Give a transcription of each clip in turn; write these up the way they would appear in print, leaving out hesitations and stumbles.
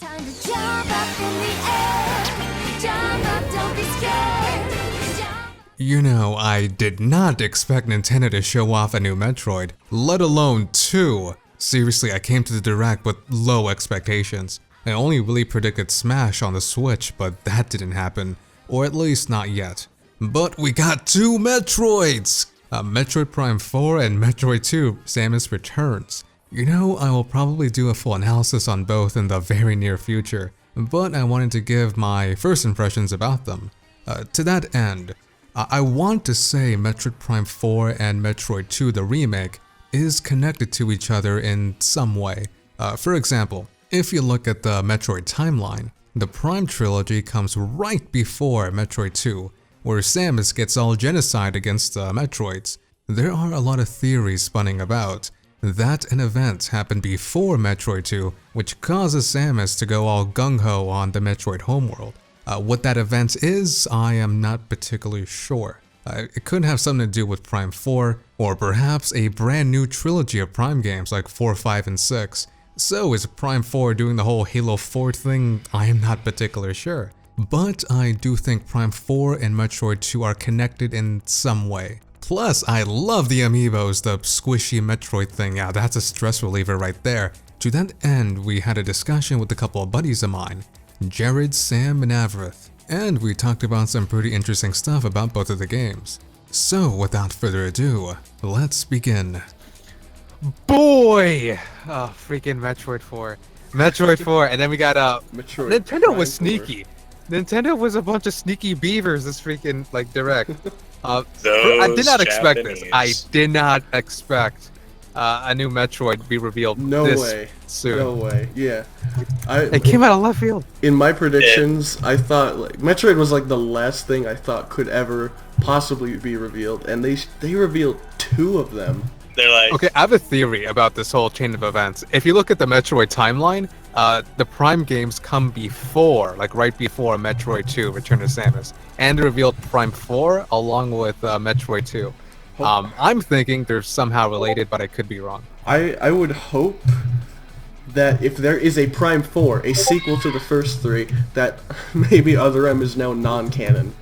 Time to jump up in the air. Jump up, don't be scared. Jump. You know, I did not expect Nintendo to show off a new Metroid, let alone two. Seriously, I came to the Direct with low expectations. I only really predicted Smash on the Switch, but that didn't happen. Or at least not yet. But we got two Metroids! Metroid Prime 4 and Metroid 2, Samus Returns. You know, I will probably do a full analysis on both in the very near future, but I wanted to give my first impressions about them. To that end, I want to say Metroid Prime 4 and Metroid 2, the remake, is connected to each other in some way. For example, if you look at the Metroid timeline, the Prime trilogy comes right before Metroid 2, where Samus gets all genocide against the Metroids. There are a lot of theories spinning about that an event happened before Metroid 2, which causes Samus to go all gung-ho on the Metroid homeworld. What that event is, I am not particularly sure. It could have something to do with Prime 4, or perhaps a brand new trilogy of Prime games like 4, 5, and 6. So is Prime 4 doing the whole Halo 4 thing? I am not particularly sure. But I do think Prime 4 and Metroid 2 are connected in some way. Plus, I love the amiibos, the squishy Metroid thing. Yeah, that's a stress reliever right there. To that end, we had a discussion with a couple of buddies of mine, Jared, Sam, and Avrith, and we talked about some pretty interesting stuff about both of the games. So, without further ado, let's begin. Boy! Oh, freaking Metroid 4. Metroid 4, and then we got Metroid Nintendo Prime was 4. sneaky. Nintendo was a bunch of sneaky beavers this freaking, Direct. I did not expect this. I did not expect a new Metroid to be revealed this soon. No way. Yeah. It came out of left field. In my predictions, I thought Metroid was the last thing I thought could ever possibly be revealed, and they revealed two of them. They're like, Okay, I have a theory about this whole chain of events. If you look at the Metroid timeline, the Prime games come before, right before Metroid 2, Return to Samus, and they revealed Prime 4 along with Metroid 2. I'm thinking they're somehow related, but I could be wrong. I would hope that if there is a Prime 4, a sequel to the first three, that maybe Other M is now non-canon.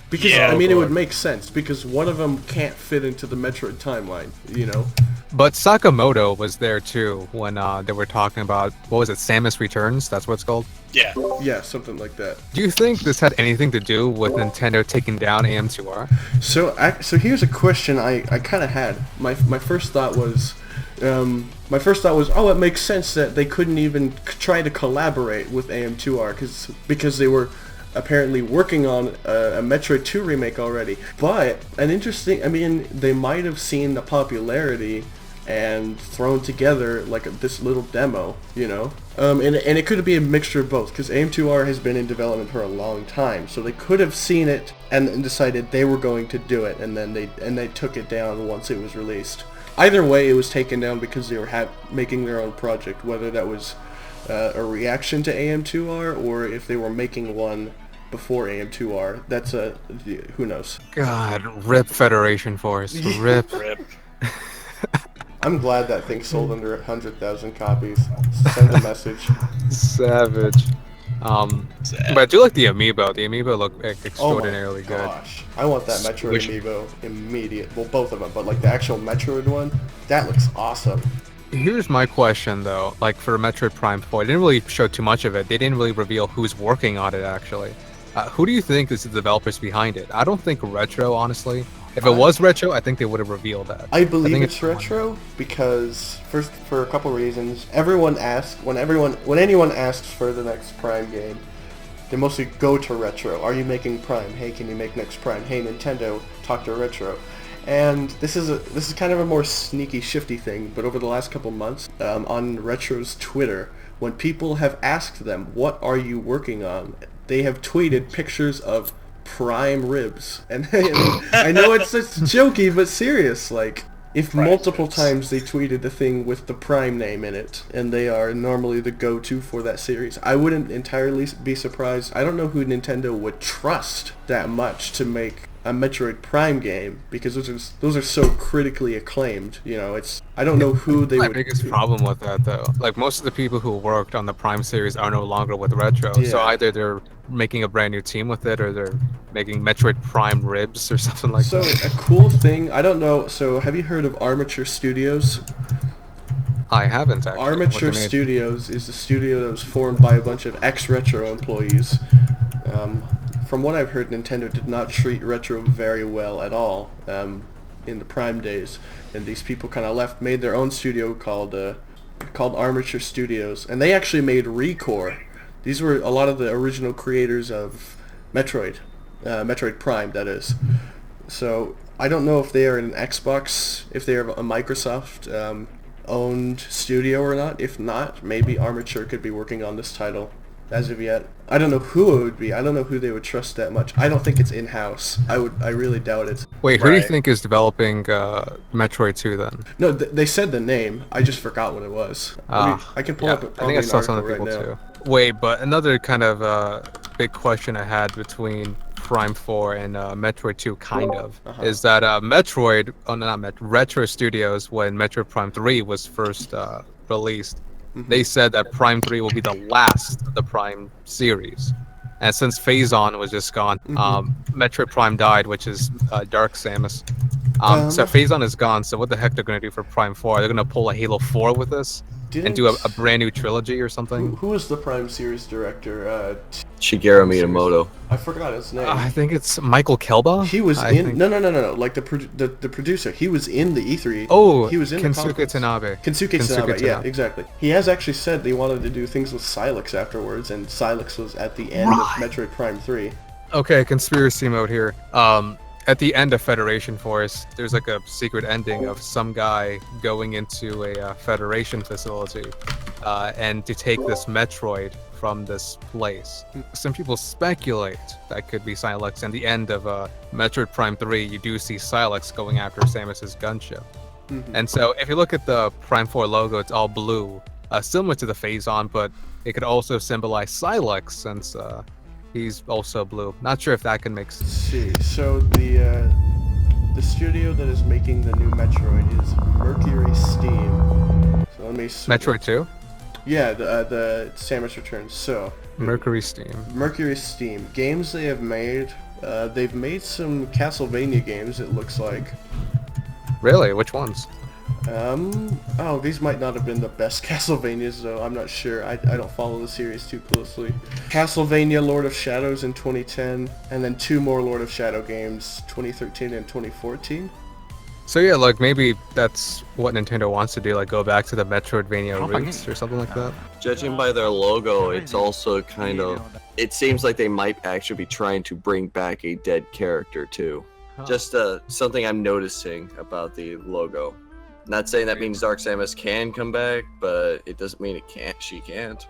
Because, Yeah, it would make sense, because one of them can't fit into the Metroid timeline, you know? But Sakamoto was there too when they were talking about, what was it, Samus Returns? That's what it's called? yeah. Yeah, something like that. Do you think this had anything to do with Nintendo taking down AM2R? So here's a question I kind of had. My first thought was, oh, it makes sense that they couldn't even try to collaborate with AM2R because they were apparently working on a Metroid 2 remake already. But they might have seen the popularity and thrown together this little demo, you know? And it could be a mixture of both, because AM2R has been in development for a long time, so they could have seen it and decided they were going to do it, and then they took it down once it was released. Either way, it was taken down because they were making their own project, whether that was a reaction to AM2R or if they were making one before AM2R. That's who knows. God, rip Federation Force, rip. Rip. I'm glad that thing sold under 100,000 copies. Send a message. Savage. But I do like the amiibo. The amiibo look extraordinarily good. Gosh, I want that Metroid Which- amiibo immediate. Well, both of them, but the actual Metroid one, that looks awesome. Here's my question though, for Metroid Prime 4, they didn't really show too much of it. They didn't really reveal who's working on it actually. Who do you think is the developers behind it? I don't think Retro, honestly. If it was Retro, I think they would have revealed that. I believe think it's Retro because, first, for a couple reasons. Everyone asks, when anyone asks for the next Prime game, they mostly go to Retro. Are you making Prime? Hey, can you make next Prime? Hey, Nintendo, talk to Retro. And this is kind of a more sneaky, shifty thing, but over the last couple months, on Retro's Twitter, when people have asked them, what are you working on, they have tweeted pictures of Prime ribs. And I know it's jokey, but serious, if Prime multiple ribs. times they tweeted the thing with the Prime name in it, and they are normally the go-to for that series, I wouldn't entirely be surprised. I don't know who Nintendo would trust that much to make a Metroid Prime game, because those are so critically acclaimed. You know, I don't know who they My would. biggest problem with that, though, like most of the people who worked on the Prime series are no longer with Retro. So Yeah. either they're making a brand new team with it, or they're making Metroid Prime ribs or something like So that. a cool thing, I don't know. So have you heard of Armature Studios? I haven't actually. What Armature they made. Studios is the studio that was formed by a bunch of ex-Retro employees. From what I've heard, Nintendo did not treat Retro very well at all in the Prime days, and these people kind of left, made their own studio called Armature Studios, and they actually made Recore. These were a lot of the original creators of Metroid, Metroid Prime, that is. So I don't know if they are an Xbox, if they are a Microsoft owned studio or not. If not, maybe Armature could be working on this title. As of yet, I don't know who it would be. I don't know who they would trust that much. I don't think it's in-house. I really doubt it. Wait, who do you Right. think is developing Metroid 2 then? No, they said the name. I just forgot what it was. I can pull Yeah, up I think probably I an saw some article other right people now. too. Wait, but another kind of big question I had between Prime 4 and Metroid 2, kind of, is that Metroid, Retro Studios, when Metroid Prime 3 was first released, they said that Prime 3 will be the last of the Prime series. And since Phazon was just gone, Metroid Prime died, which is Dark Samus. So Phazon is gone, so what the heck they're going to do for Prime 4? They're going to pull a Halo 4 with this? And do a Didn't- brand new trilogy or something? Who was the Prime series director? Shigeru Miyamoto. I forgot his name. I think it's Michael Kelba. He was I in think- no. Like the producer. He was in the E3. Oh, he was in the Kensuke conference. Tanabe. Kensuke Tanabe. Yeah, Tanabe. exactly. He has actually said they wanted to do things with Silex afterwards, and Silex was at the end of Metroid Prime 3. Okay, conspiracy mode here. At the end of Federation Force, there's like a secret ending of some guy going into a Federation facility and to take this Metroid from this place. Some people speculate that could be Silex. And the end of Metroid Prime 3, you do see Silex going after Samus's gunship. And so if you look at the Prime 4 logo, it's all blue, similar to the Phazon, but it could also symbolize Silex since he's also blue. Not sure if that can make sense. See, so the studio that is making the new Metroid is Mercury Steam. So let me. Metroid 2? Yeah, the Samus Returns. So Mercury Steam. Mercury Steam games they have made. They've made some Castlevania games. It looks like. Really? Which ones? Oh, these might not have been the best Castlevanias, though. I'm not sure. I don't follow the series too closely. Castlevania Lord of Shadows in 2010, and then 2 more Lord of Shadow games, 2013 and 2014. So yeah, like maybe that's what Nintendo wants to do, like go back to the Metroidvania roots or something like that. Judging by their logo, it's also kind of. It seems like they might actually be trying to bring back a dead character too. Just something I'm noticing about the logo. Not saying that means Dark Samus can come back, but it doesn't mean it can't. She can't.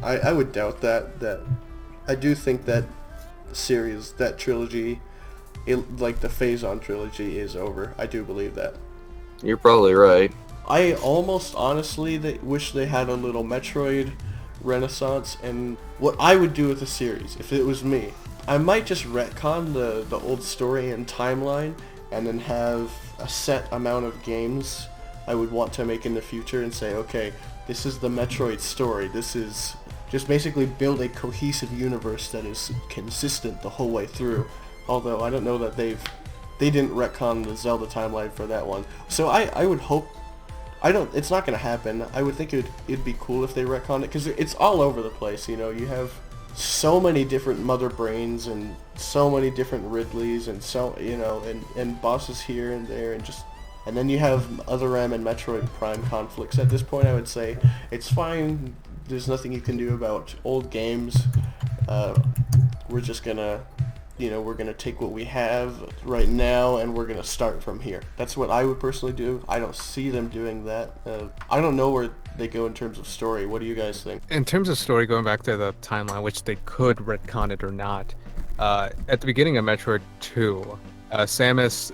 I would doubt that. I do think that series, that trilogy, like the Phazon trilogy, is over. I do believe that. You're probably right. I almost honestly wish they had a little Metroid renaissance, and what I would do with the series, if it was me, I might just retcon the old story and timeline, and then have a set amount of games I would want to make in the future and say, okay, this is the Metroid story. This is just basically build a cohesive universe that is consistent the whole way through. Although I don't know that they didn't retcon the Zelda timeline for that one. So I would hope, it's not going to happen. I would think it'd be cool if they retconned it, because it's all over the place, you know. You have so many different Mother Brains and so many different Ridleys and so, you know, and bosses here and there, and then you have Other M and Metroid Prime conflicts. At this point, I would say it's fine. There's nothing you can do about old games. We're just gonna, you know, we're gonna take what we have right now and we're gonna start from here. That's what I would personally do. I don't see them doing that. I don't know where they go in terms of story. What do you guys think? In terms of story, going back to the timeline, which they could retcon it or not, at the beginning of Metroid 2, Samus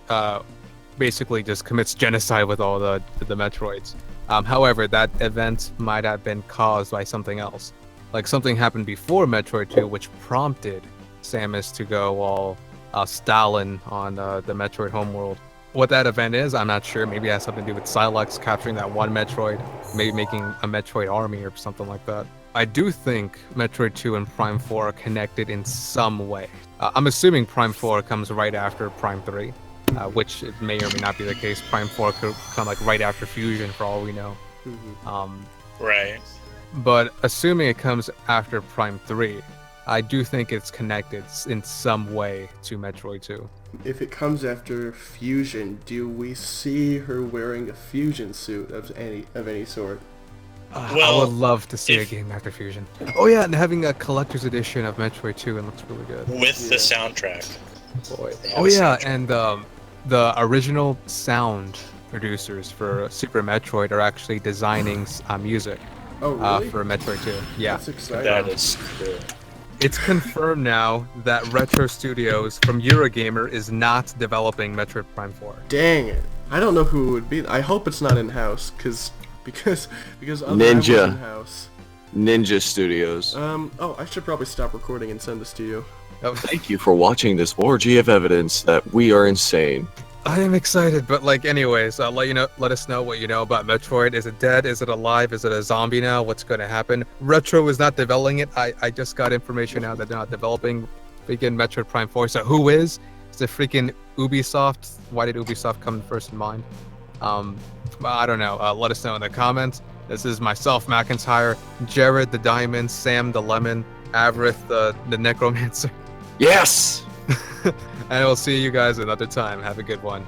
basically just commits genocide with all the Metroids. However, that event might have been caused by something else. Like something happened before Metroid 2, which prompted Samus to go all Stalin on the Metroid homeworld. What that event is, I'm not sure. Maybe it has something to do with Silex capturing that one Metroid, maybe making a Metroid army or something like that. I do think Metroid 2 and Prime 4 are connected in some way. I'm assuming Prime 4 comes right after Prime 3, which it may or may not be the case. Prime 4 could come like right after Fusion for all we know. Right. But assuming it comes after Prime 3, I do think it's connected in some way to Metroid 2. If it comes after Fusion, do we see her wearing a Fusion suit of any sort? I Well, would love to see a if- game after Fusion. Oh yeah, and having a collector's edition of Metroid 2, it looks really good. with the soundtrack. Boy. They have Oh a yeah, soundtrack. and the original sound producers for Super Metroid are actually designing music Oh, really? for Metroid 2. Yeah. That's exciting. That is cool. It's confirmed now that Retro Studios from Eurogamer is not developing Metroid Prime 4. Dang it. I don't know who it would be. I hope it's not in-house, because other Ninja. in-house. Ninja Studios. Oh, I should probably stop recording and send this to you. Thank you for watching this orgy of evidence that we are insane. I am excited, but like, anyways, let us know what you know about Metroid. Is it dead? Is it alive? Is it a zombie now? What's going to happen? Retro is not developing it. I just got information now that they're not developing freaking Metroid Prime 4. So who is? Is it freaking Ubisoft? Why did Ubisoft come first in mind? I don't know. Let us know in the comments. This is myself, Macintyre, Jared the Diamond, Sam the Lemon, Avrith the Necromancer. Yes! And we'll see you guys another time. Have a good one.